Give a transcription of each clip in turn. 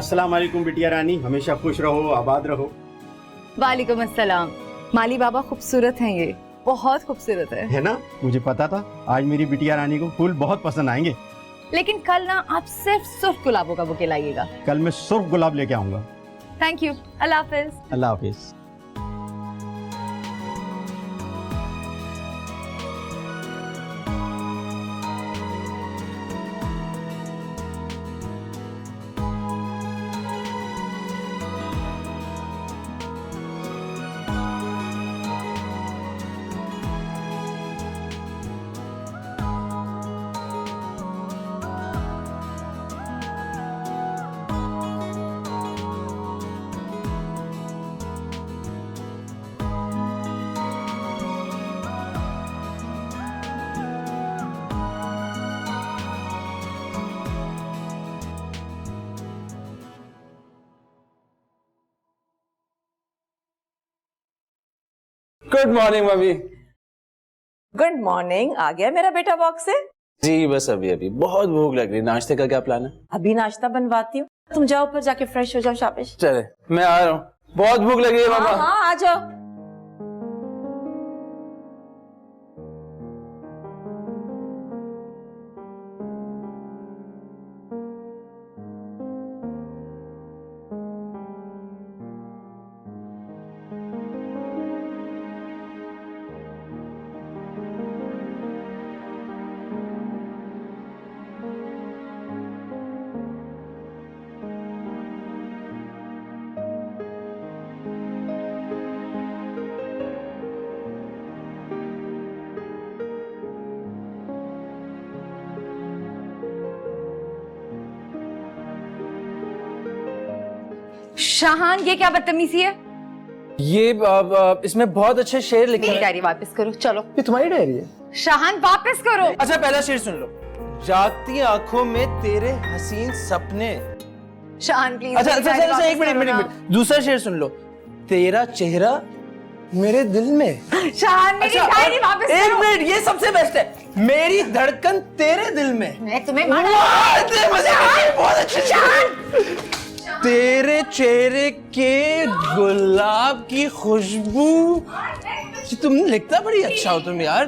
अस्सलाम वालेकुम बिटिया रानी, हमेशा खुश रहो, आबाद रहो। वालेकुम अस्सलाम। माली बाबा खूबसूरत हैं, ये बहुत खूबसूरत है ना, मुझे पता था आज मेरी बिटिया रानी को फूल बहुत पसंद आएंगे। लेकिन कल ना आप सिर्फ सुर्ख गुलाबों का बुके लाइएगा। कल मैं सुर्ख गुलाब लेके आऊंगा। थैंक यू, अल्लाह हाफिज। अल्लाह हाफिज। गुड मॉर्निंग भाभी। Good morning. आ गया मेरा बेटा वॉक से? जी बस अभी अभी, बहुत भूख लग रही। नाश्ते का क्या प्लान है? अभी नाश्ता बनवाती हूँ, तुम जाओ ऊपर जाके फ्रेश हो जाओ। शाबाश। चले मैं आ रहा हूँ, बहुत भूख लगी है मामा। हाँ आ जाओ। शाहान, ये क्या बदतमीजी है? ये इसमें बहुत अच्छे शेर लिखे मेरी हैं। डायरी वापस करो, चलो। ये तुम्हारी डायरी है? शाहान वापस करो। अच्छा पहला शेर सुन लो। जागती आंखों में तेरे हसीन सपने। शाहान प्लीज। अच्छा एक मिनट। दूसरा शेर सुन लो। तेरा चेहरा मेरे दिल में। शाहान मेरी डायरी वापस करो। एक मिनट, ये सबसे बेस्ट है। मेरी धड़कन तेरे दिल में। मैं तुम्हें बहुत अच्छे। तेरे चेहरे के गुलाब की खुशबू। तुम लिखता बड़ी अच्छा हो तुम यार,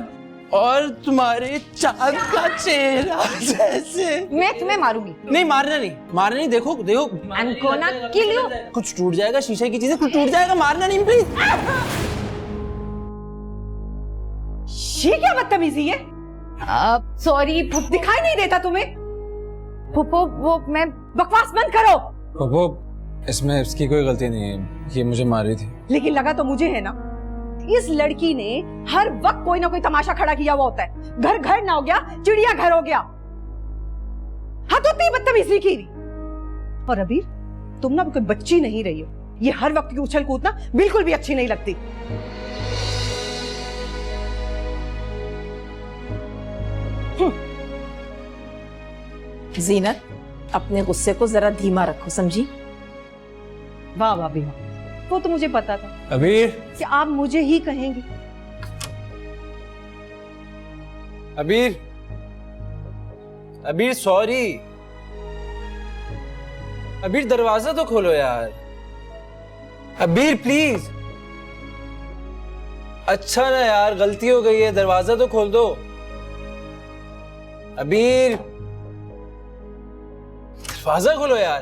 और तुम्हारे चांद का चेहरा जैसे। मैं तुम्हें मारूंगी। नहीं मारना नहीं। देखो I'm gonna kill you। कुछ टूट जाएगा, शीशे की चीजें कुछ टूट जाएगा, मारना नहीं प्लीज। ये क्या बदतमीजी है? सॉरी दिखाई नहीं देता तुम्हें? फुप्पो, वो मैं बकवास बंद करो। वो इसमें इसकी कोई गलती नहीं है, ये मुझे मार रही थी। लेकिन लगा तो मुझे है ना, इस लड़की ने हर वक्त कोई ना कोई तमाशा खड़ा किया हुआ होता है। घर घर ना हो गया, चिड़िया घर हो गया। हाँ तो इतनी बदतमीजी की नहीं। और अभी तुम ना कोई बच्ची नहीं रही हो। ये हर वक्त की उछल कूद ना बिल्कुल भी अच्छी नहीं लगती। जीनत, अपने गुस्से को जरा धीमा रखो, समझी? वाह भाभी वाह, वो तो मुझे पता था अबीर, कि आप मुझे ही कहेंगी। अबीर सॉरी। अबीर दरवाजा तो खोलो यार। अबीर प्लीज। अच्छा ना यार, गलती हो गई है, दरवाजा तो खोल दो। अबीर दरवाजा खोलो यार।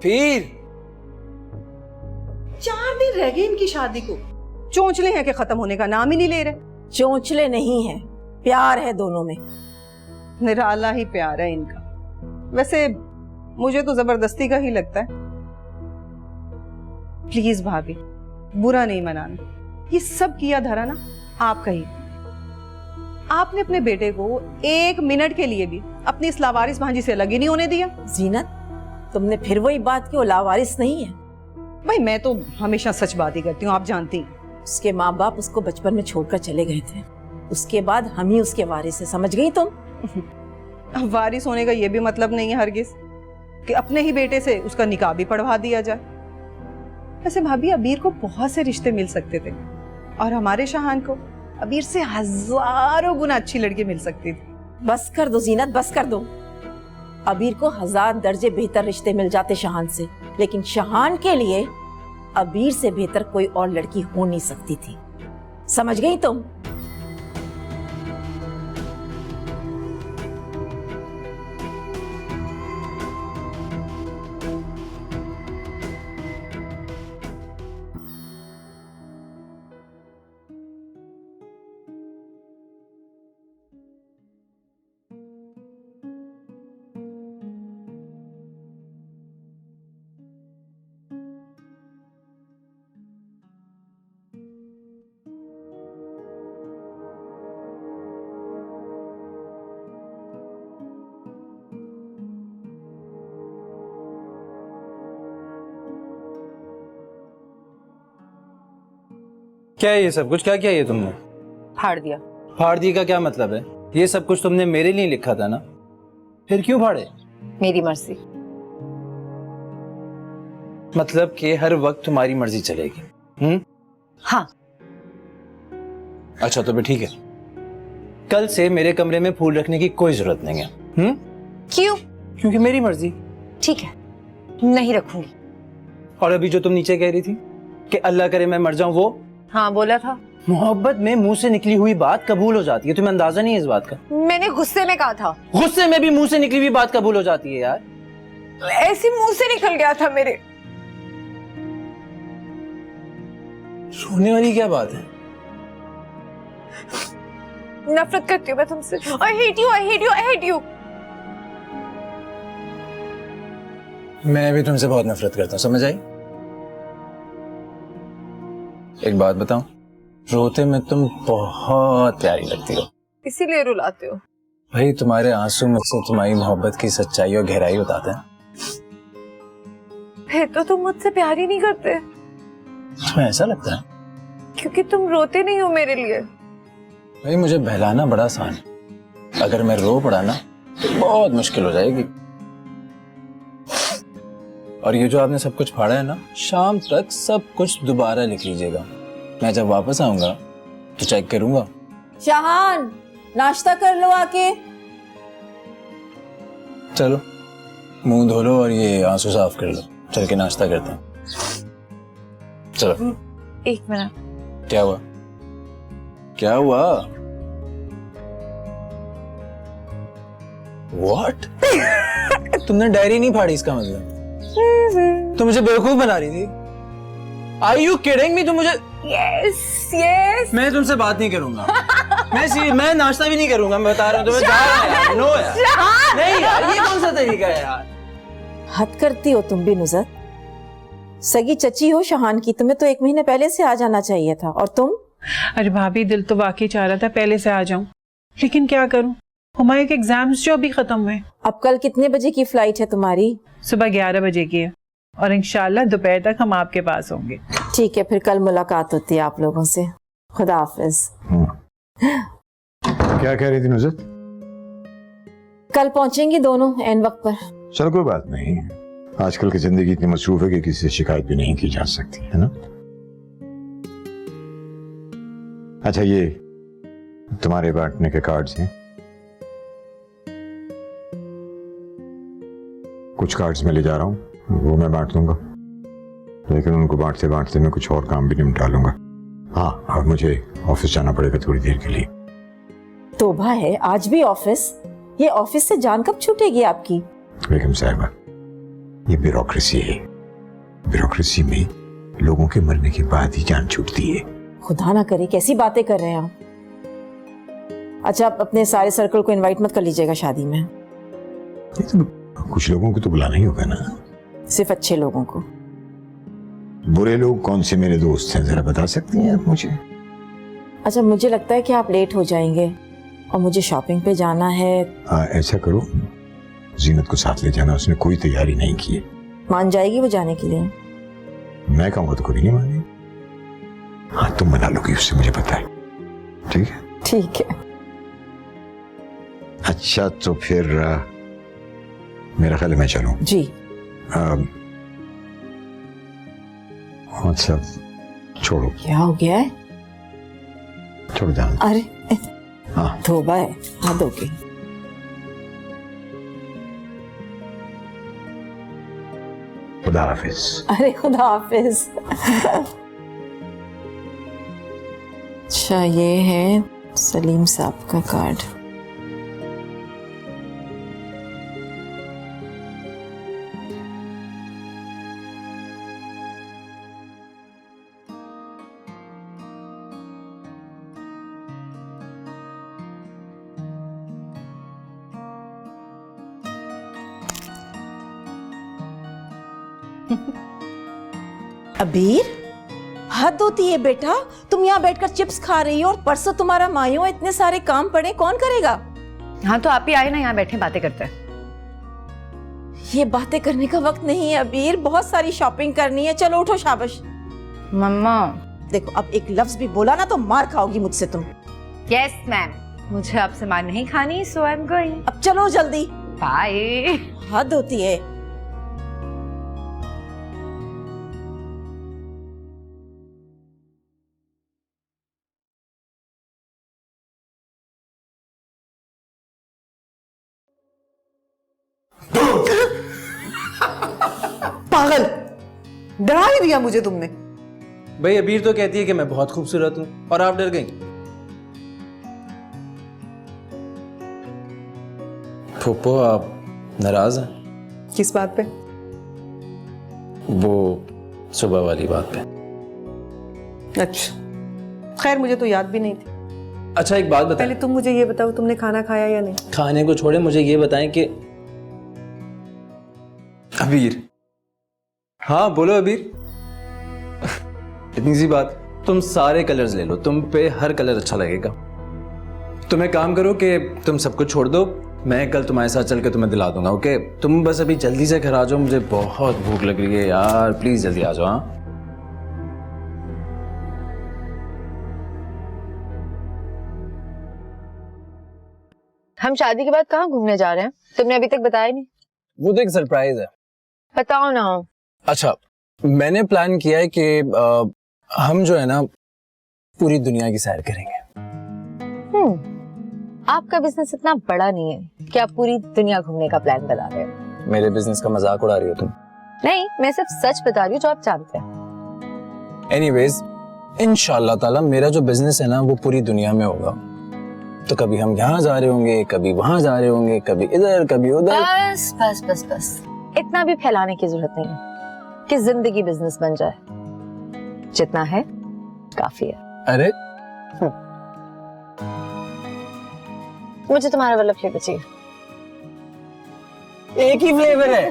फिर 4 दिन रह गए इनकी शादी को। चोंचले हैं कि खत्म होने का नाम ही नहीं ले रहे। चोंचले नहीं है, प्यार है दोनों में। निराला ही प्यार है इनका। वैसे मुझे तो जबरदस्ती का ही लगता है। प्लीज भाभी, बुरा नहीं मनाना। ये सब किया धरा ना आपका ही। आपने अपने बेटे को 1 मिनट के लिए भी अपनी इस लावारिस भांजी से अलग ही नहीं होने दिया। जीनत, तुमने फिर वही बात की, वो लावारिस नहीं है। भाई मैं तो हमेशा सच बात ही करती हूँ, आप जानती हैं। उसके माँ बाप उसको बचपन में छोड़कर चले गए थे। उसके बाद हम ही उसके वारिस है, समझ गई तुम? अब वारिस होने का ये भी मतलब नहीं है हरगिज कि अपने ही बेटे से उसका निकाह भी पढ़वा दिया जाए। वैसे भाभी, अबीर को बहुत से रिश्ते मिल सकते थे और हमारे शाहान को अबीर से हजारों गुना अच्छी लड़की मिल सकती थी। बस कर दो जीनत, बस कर दो। अबीर को 1000 दर्जे बेहतर रिश्ते मिल जाते शहान से, लेकिन शहान के लिए अबीर से बेहतर कोई और लड़की हो नहीं सकती थी। समझ गई तुम? क्या है ये सब कुछ? क्या किया ये तुमने? फाड़ दिया। फाड़ दी का क्या मतलब है? ये सब कुछ तुमने मेरे लिए लिखा था ना, फिर क्यों फाड़े? मेरी मर्जी। मतलब कि हर वक्त तुम्हारी मर्जी चलेगी? हाँ। अच्छा तो फिर ठीक है, कल से मेरे कमरे में फूल रखने की कोई जरूरत नहीं है। क्यों? क्योंकि मेरी मर्जी। ठीक है, नहीं रखूंगी। और अभी जो तुम नीचे कह रही थी कि अल्लाह करे मैं मर जाऊं, वो? हाँ बोला था। मोहब्बत में मुंह से निकली हुई बात कबूल हो जाती है, तुम्हें अंदाजा नहीं है इस बात का? मैंने गुस्से में कहा था। गुस्से में भी मुंह से निकली हुई बात कबूल हो जाती है यार। ऐसी मुंह से निकल गया था मेरे। रोने वाली क्या बात है? नफरत करती हूँ मैं तुमसे। I hate you, I hate you, I hate you। मैं भी तुमसे बहुत नफरत करता हूँ, समझ आई? एक बात बताऊं, रोते में तुम बहुत प्यारी लगती हो, इसीलिए रुलाते हो। भाई तुम्हारे आंसू मुझसे तुम्हारी मोहब्बत की सच्चाई और गहराई बताते हैं। फिर तो तुम मुझसे प्यार ही नहीं करते। तुम्हें ऐसा लगता है? क्योंकि तुम रोते नहीं हो मेरे लिए। भाई मुझे बहलाना बड़ा आसान है, अगर मैं रो पड़ा ना तो बहुत मुश्किल हो जाएगी। और ये जो आपने सब कुछ फाड़ा है ना, शाम तक सब कुछ दोबारा लिख लीजिएगा। मैं जब वापस आऊंगा तो चेक करूंगा। शहान, नाश्ता कर लो आके। चलो मुंह धो लो और ये आंसू साफ कर लो, चल के नाश्ता करते हैं। चलो। एक मिनट। क्या हुआ? क्या हुआ? What? तुमने डायरी नहीं फाड़ी इसका मतलब? तुम मुझे बेवकूफ बना रही थी? Are you kidding me? तुम मुझे? Yes, yes। मैं तुमसे बात नहीं करूंगा। मैं नाश्ता भी नहीं करूंगा, मैं बता रहा हूँ तुम्हें। जा रहा है यार, नो यार। नहीं यार, ये कौन सा तरीका है यार? हद करती हो तुम भी नुज़त। सगी चची हो शहान की, तुम्हें तो 1 महीने पहले से आ जाना चाहिए था। और तुम? अरे भाभी, दिल तो वाकई चाह रहा था पहले से आ जाऊं, लेकिन क्या करूं, हुमायूं के एग्जाम्स जो अभी खत्म हुए। अब कल कितने बजे की फ्लाइट है तुम्हारी? सुबह 11 बजे की है और इंशाल्लाह दोपहर तक हम आपके पास होंगे। ठीक है, फिर कल मुलाकात होती है आप लोगों से। खुदा हाफिज। क्या कह रही थी नुज़त? कल पहुंचेंगी दोनों एन वक्त पर। चलो कोई बात नहीं, आजकल की जिंदगी इतनी मसरूफ है कि किसी से शिकायत भी नहीं की जा सकती है ना। अच्छा, ये तुम्हारे बांटने के कार्ड्स हैं। कुछ कार्ड्स मैं ले जा रहा हूँ, वो मैं बांट दूंगा, लेकिन उनको बांटते बांटते मैं कुछ और काम भी निपटा लूंगा। हाँ, और मुझे ऑफिस जाना पड़ेगा थोड़ी देर के लिए। तोबा है, आज भी ऑफिस? ये ऑफिस से जान कब छूटेगी आपकी? बेगम साहिबा, ये ब्यूरोक्रेसी है। ब्यूरोक्रेसी में लोगों के मरने के बाद ही जान छूटती है। खुदा ना करे, कैसी बातें कर रहे हैं आप। अच्छा, आप अपने सारे सर्कल को इनवाइट मत कर लीजिएगा शादी में। तो कुछ लोगों को तो बुलाना ही होगा ना। सिर्फ अच्छे लोगों को। बुरे लोग कौन से मेरे दोस्त हैं, जरा बता सकती हैं आप मुझे? अच्छा, मुझे लगता है कि आप लेट हो जाएंगे और मुझे शॉपिंग पे जाना है। ऐसा करो, जीनत को साथ ले जाना, उसने कोई तैयारी नहीं की है। मान जाएगी वो जाने के लिए? मैं कहूँगा तो कभी नहीं मानेगी। हाँ, तुम मना लोगी उससे, मुझे पता है। ठीक है? ठीक है। अच्छा, तो फिर मेरा ख्याल है मैं चलूं। जी। अच्छा, छोड़ो। क्या हो गया है? छोड़ जाओ। अरे हाँ, तौबा है, हाथ धो के। खुदा हाफिज। अरे खुदा हाफिज। अच्छा, ये है सलीम साहब का कार्ड। अबीर, हद होती है बेटा, तुम यहाँ बैठकर चिप्स खा रही हो और परसों तुम्हारा मायूं इतने सारे काम पड़े, कौन करेगा? हाँ तो आप ही आए ना, यहाँ बैठे बातें करते हैं। ये बातें करने का वक्त नहीं है अबीर, बहुत सारी शॉपिंग करनी है। चलो उठो, शाबाश। मम्मा। देखो, अब एक लफ्ज भी बोला ना तो मार खाओगी मुझसे तुम। यस मैम, मुझे आपसे मार नहीं खानी, सो आई एम गोइंग। अब चलो जल्दी। बाय। हद होती है। पागल, डरा ही दिया मुझे तुमने। भाई अबीर तो कहती है कि मैं बहुत खूबसूरत हूँ और आप डर गई। फूफो, आप नाराज हैं? किस बात पे? वो सुबह वाली बात पे। अच्छा, खैर मुझे तो याद भी नहीं थी। अच्छा एक बात बताएं। पहले तुम मुझे ये बताओ, तुमने खाना खाया या नहीं? खाने को छोड़े, मुझे ये बताएं कि अबीर। हाँ बोलो अबीर। इतनी सी बात, तुम सारे कलर्स ले लो, तुम पे हर कलर अच्छा लगेगा। तुम एक काम करो कि तुम सब कुछ छोड़ दो, मैं कल तुम्हारे साथ चल के तुम्हें दिला दूंगा, ओके? तुम बस अभी जल्दी से घर आ जाओ, मुझे बहुत भूख लग रही है यार, प्लीज जल्दी आ जाओ। हाँ हम शादी के बाद कहाँ घूमने जा रहे हैं? तुमने अभी तक बताया नहीं। वो तो एक सरप्राइज है। बताओ ना। अच्छा, मैंने प्लान किया है कि हम जो है ना पूरी दुनिया की सैर करेंगे। आपका बिजनेस इतना बड़ा नहीं है कि आप पूरी दुनिया घूमने का प्लान बना रहे हो। मेरे बिजनेस का मजाक उड़ा रही हो तुम? नहीं, मैं सिर्फ सच बता रही हूँ जो आप जानते हैं। एनीवेज, इंशाल्लाह ताला मेरा जो बिजनेस है ना वो पूरी दुनिया में होगा। तो कभी हम यहाँ जा रहे होंगे, कभी वहां जा रहे होंगे, कभी इधर कभी उधर। बस बस बस बस, इतना भी फैलाने की जरूरत नहीं है कि जिंदगी बिजनेस बन जाए। जितना है काफी है। अरे मुझे तुम्हारा वाला फ्लेवर चाहिए। एक ही फ्लेवर है।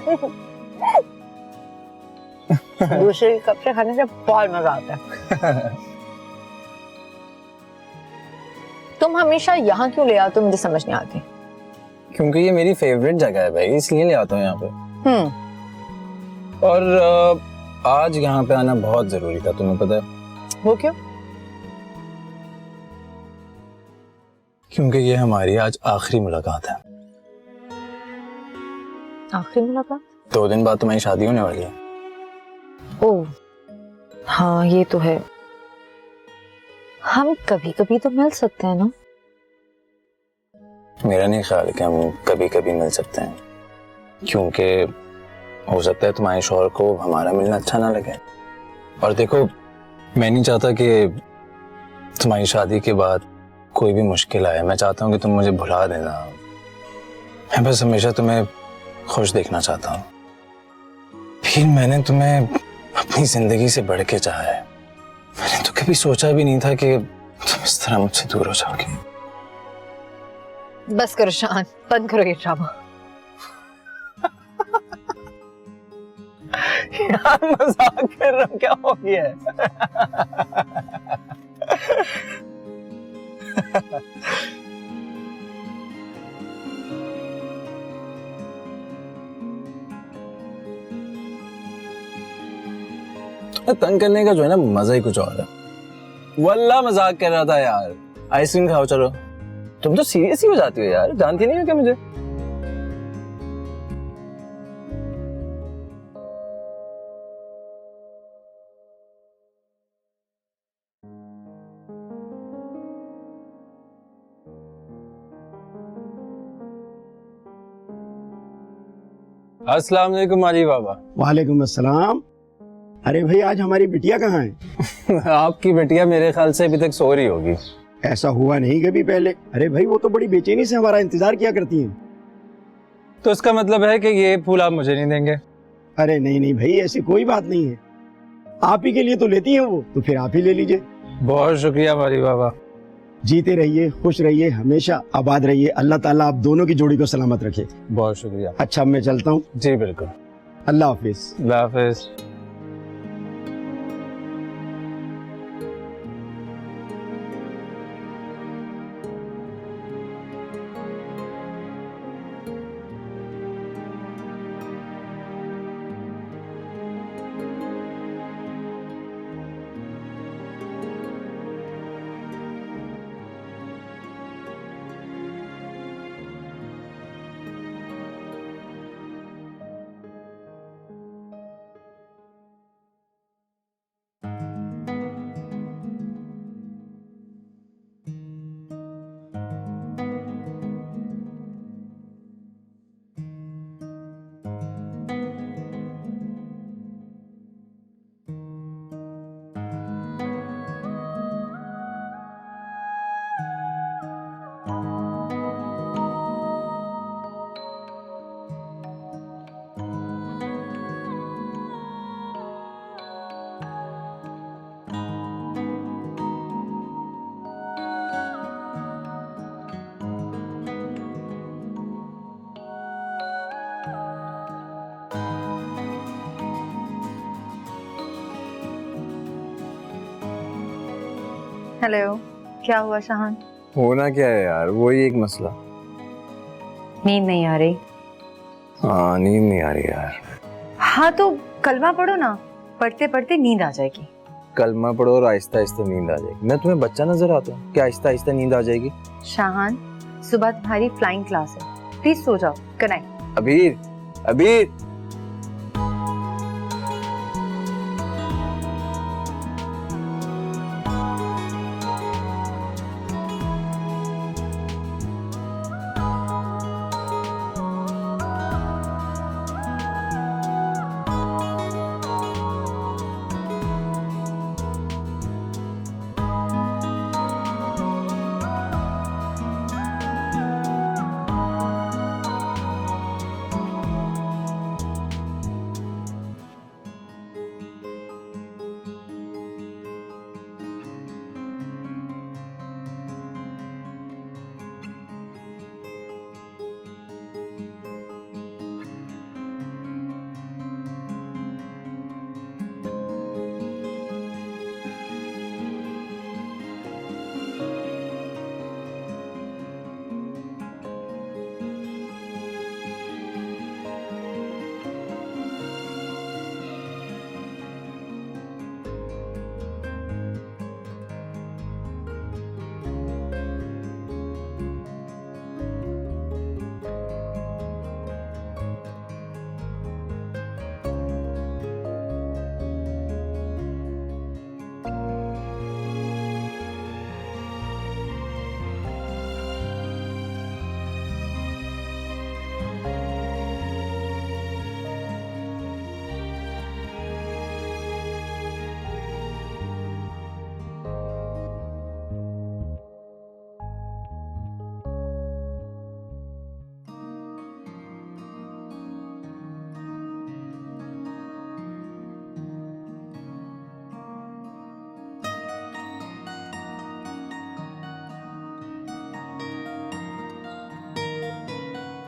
दूसरे कप से खाने से बहुत मजा आता है। तुम हमेशा यहाँ क्यों ले आते हो, मुझे समझ नहीं आती। क्योंकि ये मेरी फेवरेट जगह है भाई, इसलिए ले आता हूँ यहाँ पे। और आज यहाँ पे आना बहुत जरूरी था, तुम्हें पता है? वो क्यों? क्योंकि ये हमारी आज आखिरी मुलाकात है। आखिरी मुलाकात? 2 दिन बाद तुम्हारी शादी होने वाली है। ओह हाँ, ये तो है। हम कभी कभी तो मिल सकते हैं ना? मेरा नहीं ख्याल कि हम कभी कभी मिल सकते हैं, क्योंकि हो सकता है तुम्हारे शौहर को हमारा मिलना अच्छा ना लगे। और देखो, मैं नहीं चाहता कि तुम्हारी शादी के बाद कोई भी मुश्किल आए। मैं चाहता हूँ कि तुम मुझे भुला देना। मैं बस हमेशा तुम्हें खुश देखना चाहता हूँ। फिर मैंने तुम्हें अपनी जिंदगी से बढ़ के चाहा है। मैंने तो कभी सोचा भी नहीं था कि तुम इस तरह मुझसे दूर हो जाओगी। बस करो शान, बंद करो ये ड्रामा। यार मजाक कर रहा हूँ, क्या हो गया है? तंग करने का जो है ना मजा ही कुछ और है। वल्ला मजाक कर रहा था यार। आइसक्रीम खाओ चलो। तुम तो सीरियस ही हो जाती हो यार, जानती नहीं हो क्या मुझे? अस्सलाम वालेकुम माली बाबा। वालेकुम अस्सलाम। अरे भाई आज हमारी बिटिया कहाँ है? आपकी बेटिया मेरे ख्याल से अभी तक सो रही होगी। ऐसा हुआ नहीं कभी पहले। अरे भाई वो तो बड़ी बेचैनी से हमारा इंतजार किया करती हैं। तो इसका मतलब है कि ये फूल आप मुझे नहीं देंगे? अरे नहीं नहीं भाई, ऐसी कोई बात नहीं है। आप ही के लिए तो लेती हैं वो, तो फिर आप ही ले लीजिए। बहुत शुक्रिया माली बाबा। जीते रहिए, खुश रहिए, हमेशा आबाद रहिए। अल्लाह ताला आप दोनों की जोड़ी को सलामत रखे। बहुत शुक्रिया। अच्छा मैं चलता हूँ। जी बिल्कुल। अल्लाह हाफिज। अल्लाह हाफिज। हेलो, क्या हुआ शाहान? होना क्या है यार, वही एक मसला। नींद नहीं आ रही? हाँ नींद नहीं आ रही यार। हाँ तो कलमा पढ़ो ना, पढ़ते पढ़ते नींद आ जाएगी। कलमा पढ़ो और आहिस्ता आहिस्ता नींद आ जाएगी। मैं तुम्हें बच्चा नजर आता हूँ क्या आहिस्ता आहिस्ता नींद आ जाएगी? शाहान, सुबह तुम्हारी फ्लाइंग क्लास है, प्लीज सो जाओ। Good night. अबीर, अबीर।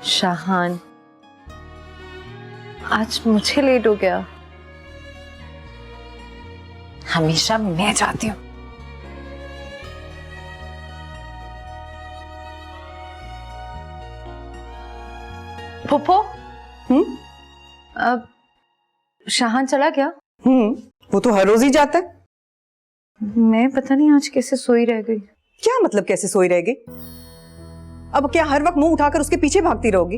शाहान, आज मुझे लेट हो गया। हमेशा मैं जाती हूँ। फुप्पो, अब शाहान चला क्या? वो तो हर रोज ही जाता है। मैं पता नहीं आज कैसे सोई रह गई। क्या मतलब कैसे सोई रह गई? अब क्या हर वक्त मुंह उठाकर उसके पीछे भागती रहोगी?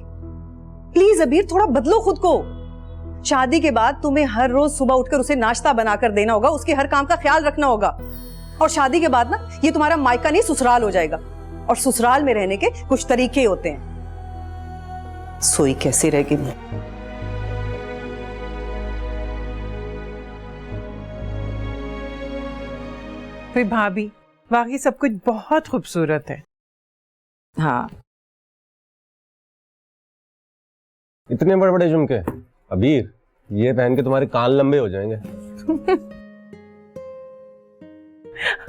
प्लीज अबीर, थोड़ा बदलो खुद को। शादी के बाद तुम्हें हर रोज सुबह उठकर उसे नाश्ता बनाकर देना होगा, उसके हर काम का ख्याल रखना होगा। और शादी के बाद ना ये तुम्हारा मायका नहीं ससुराल हो जाएगा, और ससुराल में रहने के कुछ तरीके होते हैं। सोई कैसे रह गई? फिर भाभी, बाकी सब कुछ बहुत खूबसूरत है। हाँ, इतने बड़े बड़े झुमके, अबीर ये पहन के तुम्हारे कान लंबे हो जाएंगे।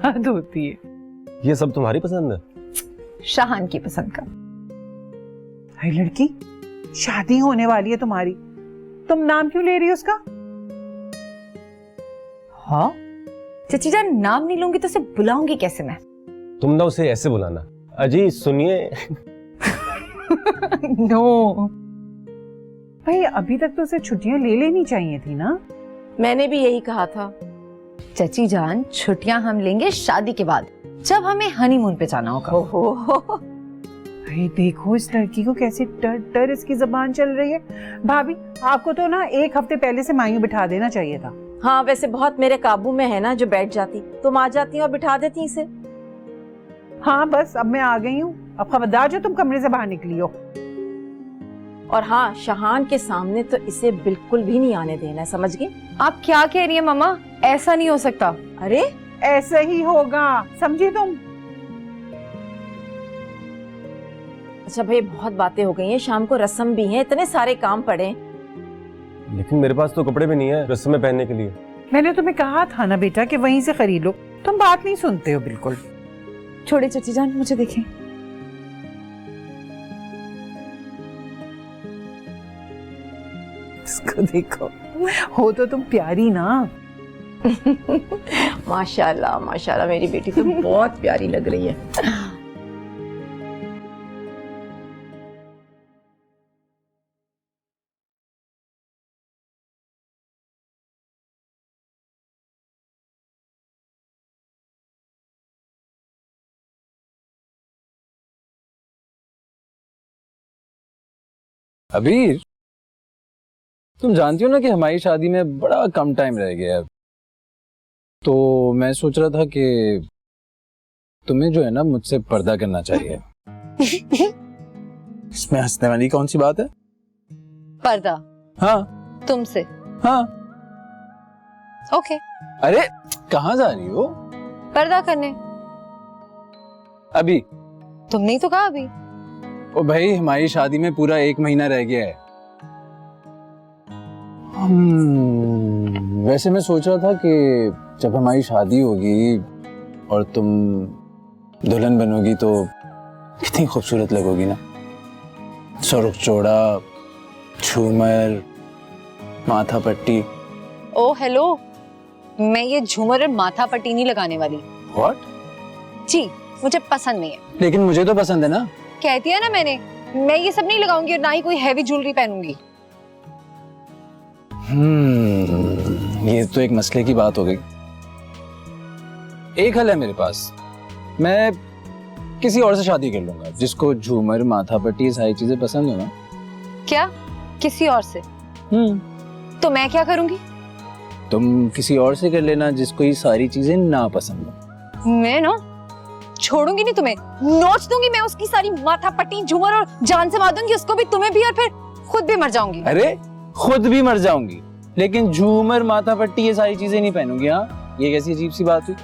हद होती है। ये सब तुम्हारी पसंद है? शाहान की पसंद का। अरे लड़की, शादी होने वाली है तुम्हारी, तुम नाम क्यों ले रही हो उसका? हाँ चाची जान, नाम नहीं लूंगी तो उसे बुलाऊंगी कैसे मैं? तुम ना उसे ऐसे बुलाना, अजी सुनिए। नो भाई, अभी तक तो उसे छुट्टियां ले लेनी चाहिए थी ना। मैंने भी यही कहा था। चाची जान, छुट्टियां हम लेंगे शादी के बाद, जब हमें हनीमून पे जाना होगा। अरे देखो इस लड़की को कैसे टर टर इसकी जबान चल रही है। भाभी, आपको तो ना एक हफ्ते पहले से मायूं बिठा देना चाहिए था। हाँ, वैसे बहुत मेरे काबू में है ना जो बैठ जाती, तुम आ जाती और बिठा देती इसे। हाँ बस, अब मैं आ गई हूँ, अब खबरदार जो तुम कमरे से बाहर निकली हो। और हाँ, शाहान के सामने तो इसे बिल्कुल भी नहीं आने देना है, समझ गई? आप क्या कह रही है मम्मा? ऐसा नहीं हो सकता। अरे ऐसा ही होगा, समझी तुम? अच्छा भाई, बहुत बातें हो गई हैं, शाम को रस्म भी है, इतने सारे काम पड़े। लेकिन मेरे पास तो कपड़े भी नहीं है रस्म में पहनने के लिए। मैंने तुम्हें कहा था ना बेटा कि वहीं से खरीद लो, तुम बात नहीं सुनते हो बिल्कुल। छोड़े चाची जान, मुझे देखें। इसको देखो, हो तो तुम प्यारी ना। माशाल्लाह माशाल्लाह, मेरी बेटी तो बहुत प्यारी लग रही है। अबीर, तुम जानती हो ना कि हमारी शादी में बड़ा कम टाइम रह गया है, तो मैं सोच रहा था कि तुम्हें जो है ना मुझसे पर्दा करना चाहिए। इसमें हंसने वाली कौन सी बात है? पर्दा? हाँ। तुमसे? हाँ। ओके। अरे कहाँ जा रही हो? पर्दा करने। अभी? तुमने ही तो कहा अभी। ओ भाई, हमारी शादी में पूरा 1 महीना रह गया है। वैसे मैं सोच रहा था कि जब हमारी शादी होगी और तुम दुल्हन बनोगी तो कितनी खूबसूरत लगोगी ना। सुर्ख चौड़ा, झूमर, माथा पट्टी। ओ हेलो, मैं ये झूमर और माथा पट्टी नहीं लगाने वाली। व्हाट? जी, मुझे पसंद नहीं है। लेकिन मुझे तो पसंद है ना। कहती है ना मैंने, मैं ये सब नहीं लगाऊंगी और ना ही कोई हैवी ज्वेलरी पहनूंगी। ये तो एक मसले की बात हो गई। एक हल है मेरे पास, मैं किसी और से शादी कर लूंगा जिसको झूमर, माथा पट्टी, ये सारी चीजें पसंद हो ना। क्या? किसी और से? तो मैं क्या करूंगी? तुम किसी और से कर लेना जिसको ये सारी चीजें ना पसंद हो। मैं ना छोड़ूंगी नहीं तुम्हें, नोच दूंगी मैं उसकी सारी माथा पट्टी, झूमर और जान से मार दूंगी उसको भी, तुम्हें भी, और फिर खुद भी मर जाऊंगी। अरे खुद भी मर जाऊंगी लेकिन झूमर, माथा पट्टी ये सारी चीजें नहीं पहनूंगी। हाँ, ये कैसी अजीब सी बात हुई?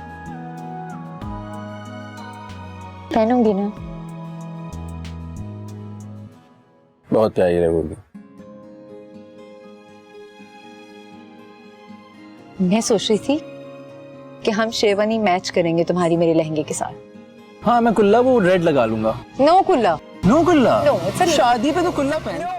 पहनूंगी ना। बहुत प्यारी लगोगी। मैं सोच रही थी कि हम शेरवानी मैच करेंगे तुम्हारी मेरे लहंगे के साथ। हाँ, मैं कुल्ला वो रेड लगा लूंगा। नो कुल्ला। नो कुल्ला? No, it's a no. शादी पे तो कुल्ला पहन।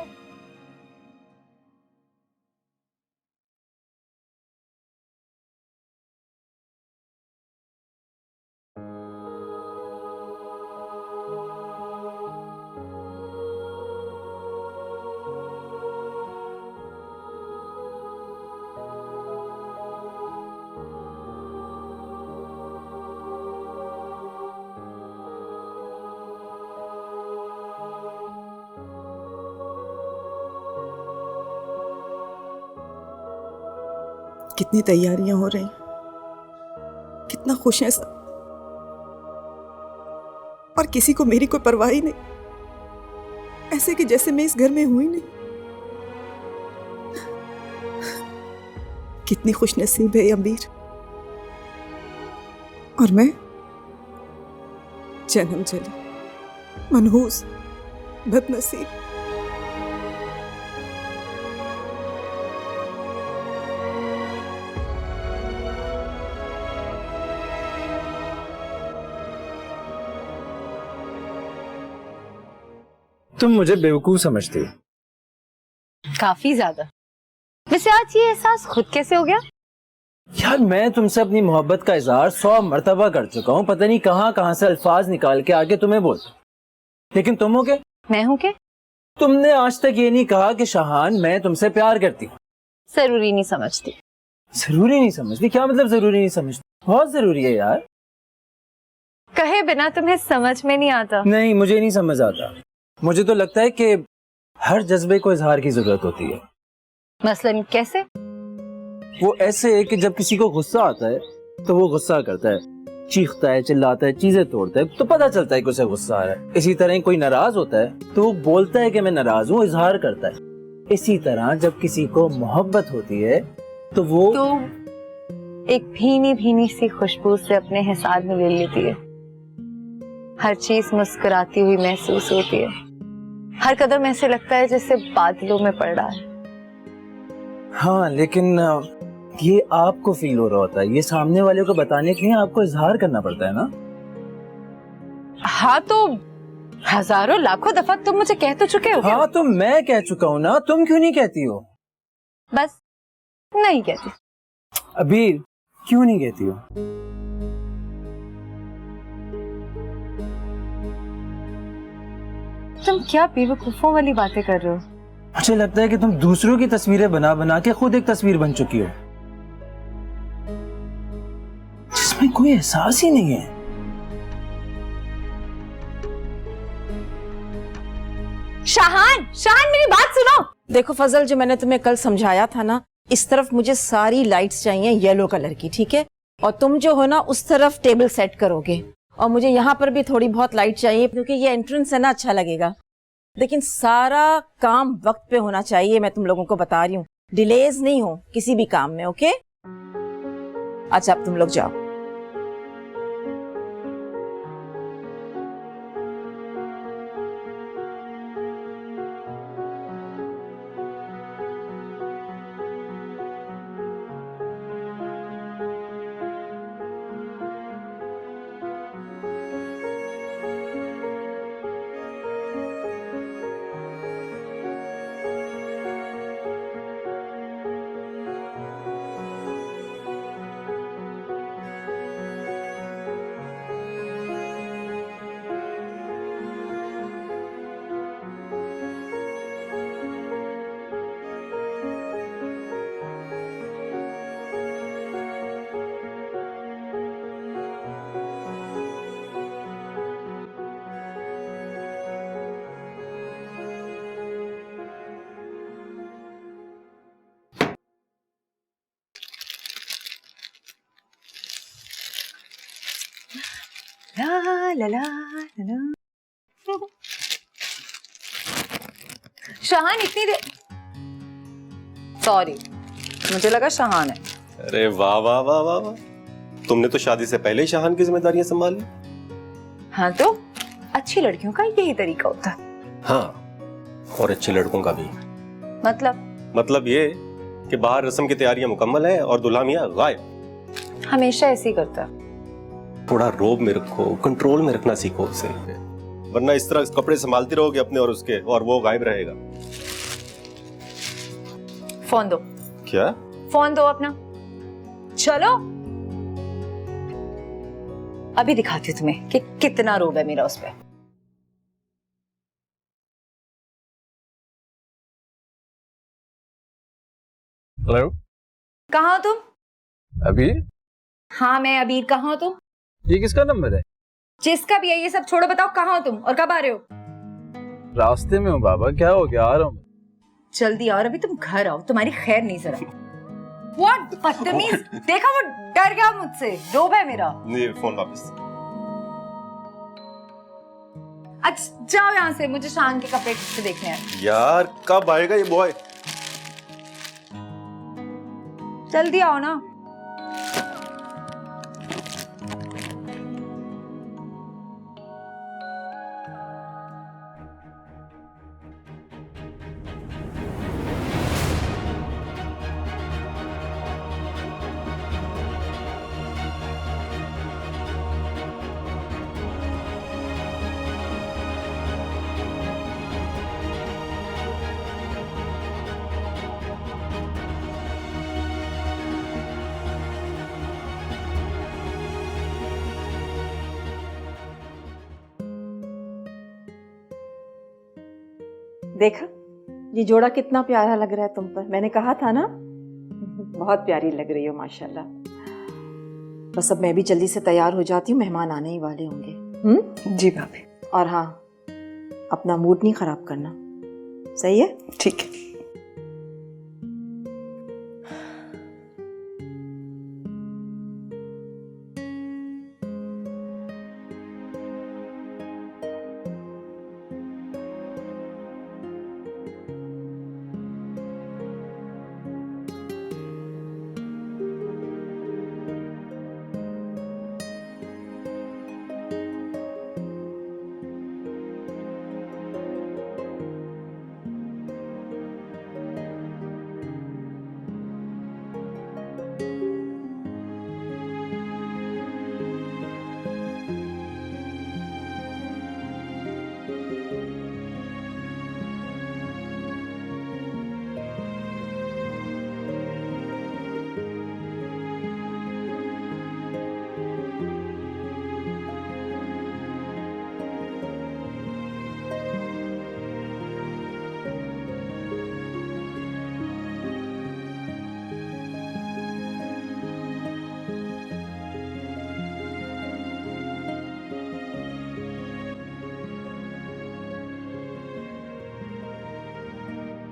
कितनी तैयारियां हो रही, कितना खुश है सब, और किसी को मेरी कोई परवाह ही नहीं, ऐसे कि जैसे मैं इस घर में हुई नहीं। कितनी खुश नसीब है अमीर, और मैं जन्म चली मनहूस बदनसीब। तुम मुझे बेवकूफ समझती हो। काफी ज्यादा। वैसे आज ये एहसास खुद कैसे हो गया? यार मैं तुमसे अपनी मोहब्बत का इजहार 100 मर्तबा कर चुका हूँ, पता नहीं कहाँ से अल्फाज निकाल के आगे तुम्हें बोलता, लेकिन तुम हो क्या? मैं हूँ क्या? तुमने आज तक ये नहीं कहा कि शाहान मैं तुमसे प्यार करती हूँ। जरूरी नहीं समझती। जरूरी नहीं समझती? क्या मतलब जरूरी नहीं समझती? बहुत जरूरी है यार। कहे बिना तुम्हें समझ में नहीं आता। नहीं, मुझे नहीं समझ आता। मुझे तो लगता है कि हर जज्बे को इजहार की जरूरत होती है। मसलन कैसे? वो ऐसे है कि जब किसी को गुस्सा आता है तो वो गुस्सा करता है, चीखता है, चिल्लाता है, चीजें तोड़ता है, तो पता चलता है कि उसे गुस्सा आ रहा है। इसी तरह कोई नाराज होता है तो वो बोलता है कि मैं नाराज हूँ, इजहार करता है। इसी तरह जब किसी को मोहब्बत होती है तो वो एक भीनी भीनी सी खुशबू से अपने हिसाब में ले लेती है। हर चीज मुस्कुराती हुई महसूस होती है। हर कदम ऐसे लगता है जैसे बादलों में पड़ रहा है। हाँ, लेकिन ये आपको फील हो रहा होता है, ये सामने वाले को बताने के लिए आपको इजहार करना पड़ता है ना। हाँ तो हजारों लाखों दफा तुम मुझे कह तो चुके हो। हाँ तो मैं कह चुका हूँ ना, तुम क्यों नहीं कहती हो? बस नहीं कहती। अभी क्यों नहीं कहती हो? तुम क्या बेवकूफों वाली बातें कर रहे हो? मुझे लगता है कि तुम दूसरों की तस्वीरें बना बना के खुद एक तस्वीर बन चुकी हो जिसमें कोई एहसास ही नहीं है। शाहान मेरी बात सुनो। देखो फजल, जो मैंने तुम्हें कल समझाया था ना, इस तरफ मुझे सारी लाइट्स चाहिए येलो कलर की, ठीक है? और तुम जो हो ना उस तरफ टेबल सेट करोगे, और मुझे यहाँ पर भी थोड़ी बहुत लाइट चाहिए क्योंकि ये एंट्रेंस है ना, अच्छा लगेगा। लेकिन सारा काम वक्त पे होना चाहिए, मैं तुम लोगों को बता रही हूँ। डिलेज नहीं हो किसी भी काम में, ओके? अच्छा अब तुम लोग जाओ। ला ला ला ला। शाहान इतनी देर, सॉरी मुझे लगा शाहान है। अरे वाह वाह वाह वाह वाह, तुमने तो शादी से पहले ही शाहान की जिम्मेदारियां संभाल ली। हाँ तो अच्छी लड़कियों का यही तरीका होता है। हाँ, और अच्छे लड़कों का भी। मतलब ये कि बाहर रस्म की तैयारियां मुकम्मल हैं और दुल्हा मियां गायब। हमेशा ऐसे ही करता है। थोड़ा रोब में रखो, कंट्रोल में रखना सीखो उसे, वरना इस तरह कपड़े संभालती रहोगे अपने और उसके, और वो गायब रहेगा। फोन दो। क्या? फोन दो अपना। चलो अभी दिखाती हूँ तुम्हें कि कितना रोब है मेरा उस पे। हेलो, कहाँ हो तुम? अभी हाँ मैं अबीर। कहाँ हो तुम? ये किसका नंबर है? जिसका भी है, ये सब छोड़ो, बताओ कहाँ हो तुम और कब आ रहे हो? रास्ते में हूँ बाबा, क्या हो गया, आ रहा हूँ। जल्दी आओ, अभी तुम घर आओ, तुम्हारी खैर नहीं जरा। व्हाट बदतमीज, देखा वो डर गया मुझसे। रोब है मेरा। नहीं, फोन वापस। अच्छा जाओ यहाँ से, मुझे शान के कपड़े से देखने हैं। यार कब आएगा ये बॉय? जल्दी आओ ना। देखा ये जोड़ा कितना प्यारा लग रहा है तुम पर, मैंने कहा था ना। बहुत प्यारी लग रही हो माशाल्लाह। बस अब मैं भी जल्दी से तैयार हो जाती हूँ, मेहमान आने ही वाले होंगे। जी भाभी। और हाँ, अपना मूड नहीं खराब करना, सही है? ठीक है।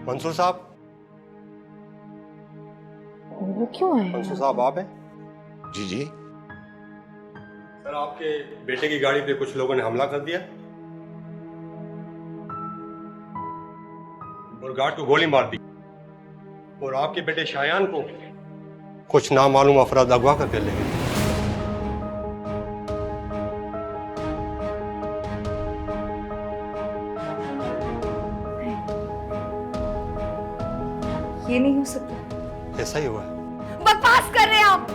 मंसूर साहब, वो क्यों आए? मंसूर साहब आप हैं? जी जी। सर, आपके बेटे की गाड़ी पे कुछ लोगों ने हमला कर दिया और गार्ड को गोली मार दी, और आपके बेटे शायान को कुछ नामालूम अफराद अगवा करके ले गए। ये नहीं हो सकता। ऐसा ही हुआ है। बकवास कर रहे हैं आप।